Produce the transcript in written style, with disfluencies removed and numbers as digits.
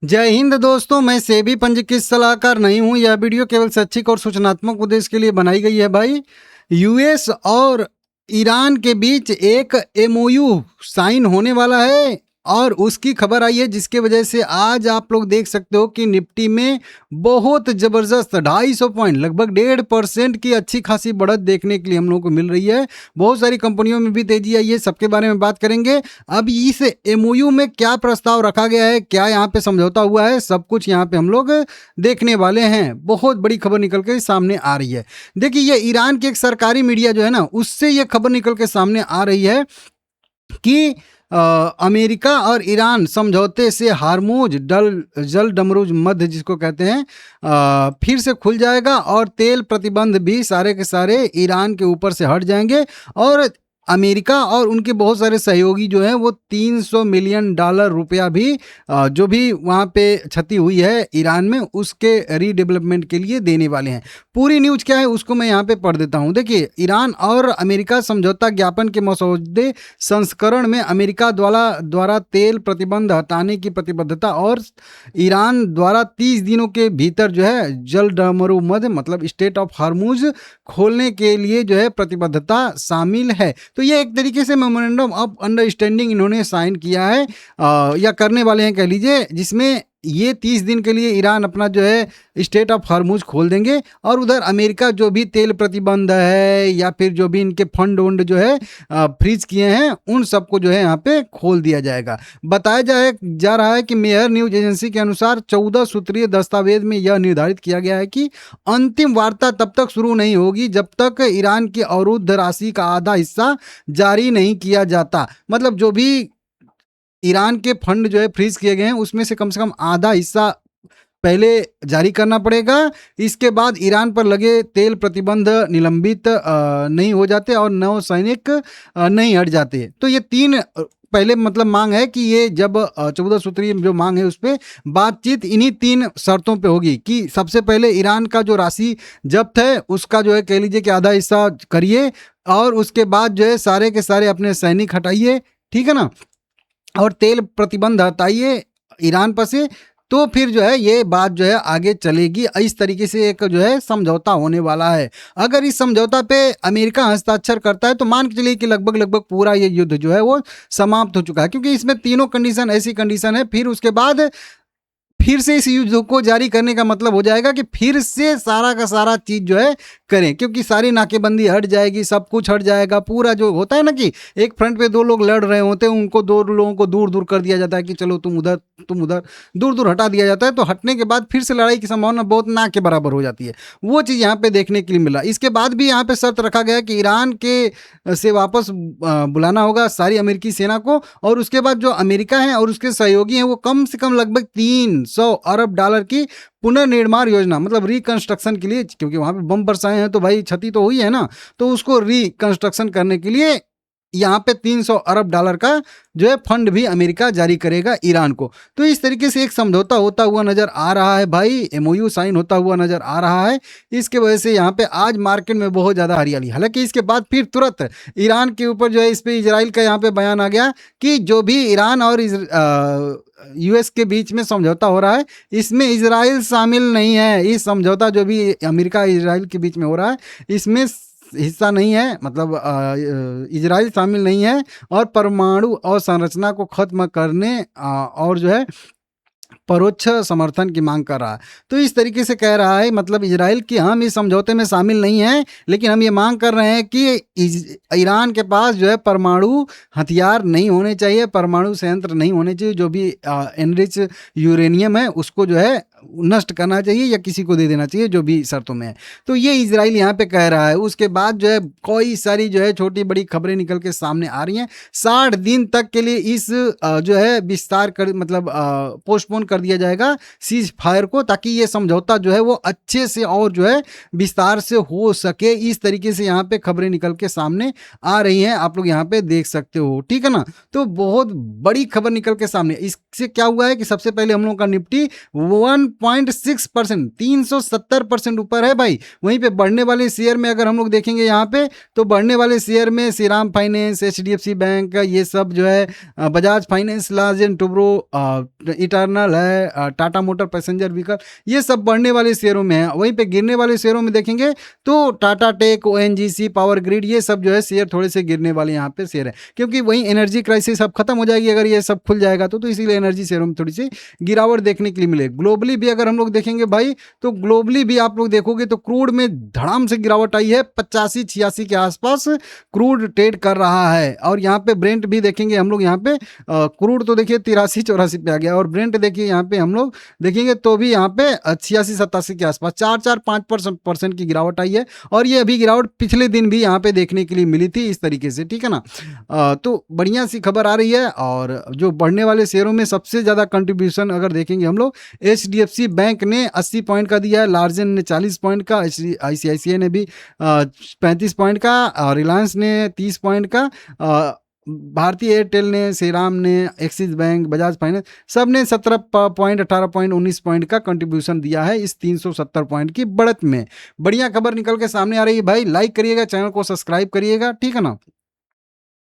जय हिंद दोस्तों, मैं सेबी पंजीकृत सलाहकार नहीं हूं। यह वीडियो केवल शैक्षिक और सूचनात्मक उद्देश्य के लिए बनाई गई है भाई। यूएस और ईरान के बीच एक एमओयू साइन होने वाला है और उसकी खबर आई है, जिसके वजह से आज आप लोग देख सकते हो कि निफ्टी में बहुत ज़बरदस्त 250 पॉइंट लगभग 1.5% की अच्छी खासी बढ़त देखने के लिए हम लोगों को मिल रही है। बहुत सारी कंपनियों में भी तेजी आई है, सबके बारे में बात करेंगे। अब इस एमओयू में क्या प्रस्ताव रखा गया है, क्या यहाँ पे समझौता हुआ है, सब कुछ यहाँ पे हम लोग देखने वाले हैं। बहुत बड़ी खबर निकल के सामने आ रही है। देखिए, ये ईरान की एक सरकारी मीडिया जो है ना, उससे ये खबर निकल के सामने आ रही है कि अमेरिका और ईरान समझौते से हार्मूज जल डमरूज मध्य जिसको कहते हैं फिर से खुल जाएगा और तेल प्रतिबंध भी सारे के सारे ईरान के ऊपर से हट जाएंगे। और अमेरिका और उनके बहुत सारे सहयोगी जो हैं वो $300 मिलियन रुपया भी जो भी वहाँ पे क्षति हुई है ईरान में, उसके रीडेवलपमेंट के लिए देने वाले हैं। पूरी न्यूज़ क्या है उसको मैं यहाँ पे पढ़ देता हूँ। देखिए, ईरान और अमेरिका समझौता ज्ञापन के मसौदे संस्करण में अमेरिका द्वारा तेल प्रतिबंध हटाने की प्रतिबद्धता और ईरान द्वारा 30 दिनों के भीतर जो है जल डमरूमद मतलब स्टेट ऑफ हार्मूज खोलने के लिए जो है प्रतिबद्धता शामिल है। तो ये एक तरीके से मेमोरेंडम ऑफ अंडरस्टैंडिंग इन्होंने साइन किया है या करने वाले हैं कह लीजिए, जिसमें ये 30 दिन के लिए ईरान अपना जो है स्टेट ऑफ हार्मूज खोल देंगे और उधर अमेरिका जो भी तेल प्रतिबंध है या फिर जो भी इनके फंड वंड जो है फ्रीज किए हैं उन सबको जो है यहाँ पे खोल दिया जाएगा। बताया जा रहा है कि मेयर न्यूज एजेंसी के अनुसार 14 सूत्रीय दस्तावेज में यह निर्धारित किया गया है कि अंतिम वार्ता तब तक शुरू नहीं होगी जब तक ईरान की अवरुद्ध राशि का आधा हिस्सा जारी नहीं किया जाता। मतलब जो भी ईरान के फंड जो है फ्रीज किए गए हैं उसमें से कम आधा हिस्सा पहले जारी करना पड़ेगा। इसके बाद ईरान पर लगे तेल प्रतिबंध निलंबित नहीं हो जाते और नौ सैनिक नहीं हट जाते। तो ये तीन पहले मतलब मांग है कि ये जब 14 सूत्रीय जो मांग है उस पर बातचीत इन्हीं 3 शर्तों पे होगी कि सबसे पहले ईरान का जो राशि जब्त है उसका जो है कह लीजिए कि आधा हिस्सा करिए और उसके बाद जो है सारे के सारे अपने सैनिक हटाइए, ठीक है ना, और तेल प्रतिबंध हटाइए ईरान पर से। तो फिर जो है ये बात जो है आगे चलेगी। इस तरीके से एक जो है समझौता होने वाला है। अगर इस समझौता पे अमेरिका हस्ताक्षर करता है तो मान के चलिए कि लगभग पूरा ये युद्ध जो है वो समाप्त हो चुका है, क्योंकि इसमें तीनों कंडीशन ऐसी कंडीशन है। फिर उसके बाद फिर से इस युद्ध को जारी करने का मतलब हो जाएगा कि फिर से सारा का सारा चीज़ जो है करें, क्योंकि सारी नाकेबंदी हट जाएगी, सब कुछ हट जाएगा। पूरा जो होता है ना कि एक फ्रंट पे 2 लोग लड़ रहे होते हैं, उनको 2 लोगों को दूर दूर कर दिया जाता है कि चलो तुम उधर दूर दूर हटा दिया जाता है। तो हटने के बाद फिर से लड़ाई की संभावना बहुत ना के बराबर हो जाती है। वो चीज़ यहाँ पे देखने के लिए मिला। इसके बाद भी यहाँ पे शर्त रखा गया कि ईरान के से वापस बुलाना होगा सारी अमेरिकी सेना को, और उसके बाद जो अमेरिका है और उसके सहयोगी हैं वो कम से कम लगभग $300 अरब की पुनर्निर्माण योजना मतलब रिकंस्ट्रक्शन के लिए, क्योंकि वहाँ पे बम बरसाए हैं तो भाई क्षति तो हुई है ना, तो उसको रिकंस्ट्रक्शन करने के लिए यहाँ पे $300 अरब का जो है फंड भी अमेरिका जारी करेगा ईरान को। तो इस तरीके से एक समझौता होता हुआ नजर आ रहा है भाई, एमओयू साइन होता हुआ नजर आ रहा है। इसके वजह से यहाँ पे आज मार्केट में बहुत ज़्यादा हरियाली। हालांकि इसके बाद फिर तुरंत ईरान के ऊपर जो है इस पर इजराइल का यहाँ पे बयान आ गया कि जो भी ईरान और यूएस के बीच में समझौता हो रहा है इसमें इजराइल शामिल नहीं है। इस समझौता जो भी अमेरिका इजराइल के बीच में हो रहा है इसमें हिस्सा नहीं है, मतलब इजराइल शामिल नहीं है और परमाणु और संरचना को खत्म करने और जो है परोक्ष समर्थन की मांग कर रहा है। तो इस तरीके से कह रहा है मतलब इजराइल कि हम इस समझौते में शामिल नहीं हैं, लेकिन हम ये मांग कर रहे हैं कि ईरान के पास जो है परमाणु हथियार नहीं होने चाहिए, परमाणु संयंत्र नहीं होने चाहिए। जो भी एनरिच यूरेनियम है उसको जो है नष्ट करना चाहिए या किसी को दे देना चाहिए, जो भी शर्तों में है। तो ये इजराइल यहाँ पे कह रहा है। उसके बाद जो है कोई सारी जो है छोटी बड़ी खबरें निकल के सामने आ रही हैं। 60 दिन तक के लिए इस जो है विस्तार कर मतलब पोस्टपोन कर दिया जाएगा सीज फायर को, ताकि ये समझौता जो है वो अच्छे से और जो है विस्तार से हो सके। इस तरीके से यहाँ पे खबरें निकल के सामने आ रही हैं, आप लोग यहाँ पे देख सकते हो, ठीक है ना। तो बहुत बड़ी खबर निकल के सामने। इससे क्या हुआ है कि सबसे पहले हम लोग का निफ्टी 1.6% 370% ऊपर है भाई। वहीं पे बढ़ने वाले शेयर में अगर हम लोग देखेंगे यहाँ पे, तो बढ़ने वाले शेयर में श्रीराम फाइनेंस, HDFC बैंक, ये सब जो है Bajaj finance, large and Toubro, eternal है, टाटा मोटर पैसेंजर व्हीकल, ये सब बढ़ने वाले शेयरों में है। वहीं पे गिरने वाले शेयरों में देखेंगे तो Tata tech, ONGC, power grid, ये सब जो है शेयर थोड़े से गिरने वाले यहाँ पे शेयर है, क्योंकि वहीं एनर्जी क्राइसिस अब खत्म हो जाएगी अगर ये सब खुल जाएगा तो इसीलिए एनर्जी शेयरों में थोड़ी सी गिरावट देखने के लिए मिले। ग्लोबली भी अगर हम लोग देखेंगे भाई, तो ग्लोबली भी आप लोग देखोगे तो क्रूड में धड़ाम से गिरावट आई है, 85-86 के आसपास क्रूड ट्रेड कर रहा है। और यहाँ पे ब्रेंट भी देखेंगे हम लोग, यहाँ पे क्रूड तो देखिए 83-84 पे आ गया, और ब्रेंट देखिए यहाँ पे हम लोग देखेंगे तो भी यहाँ पे 86-87 के आसपास 4-5% की गिरावट आई है। और ये अभी गिरावट पिछले दिन भी यहाँ पे देखने के लिए मिली थी इस तरीके से, ठीक है ना। तो बढ़िया सी खबर आ रही है। और जो बढ़ने वाले शेयरों में सबसे ज़्यादा कंट्रीब्यूशन अगर देखेंगे हम लोग, HDFC बैंक ने 80 पॉइंट का दिया है, लार्जन ने 40 पॉइंट का, ICICI ने भी 35 पॉइंट का, और रिलायंस ने 30 पॉइंट का, भारतीय एयरटेल ने, श्रीराम ने, एक्सिस बैंक, बजाज फाइनेंस, सब ने 17 पॉइंट, 18 पॉइंट, 19 पॉइंट का कंट्रीब्यूशन दिया है इस 370 पॉइंट की बढ़त में। बढ़िया खबर निकल के सामने आ रही है भाई, लाइक करिएगा, चैनल को सब्सक्राइब करिएगा, ठीक है ना।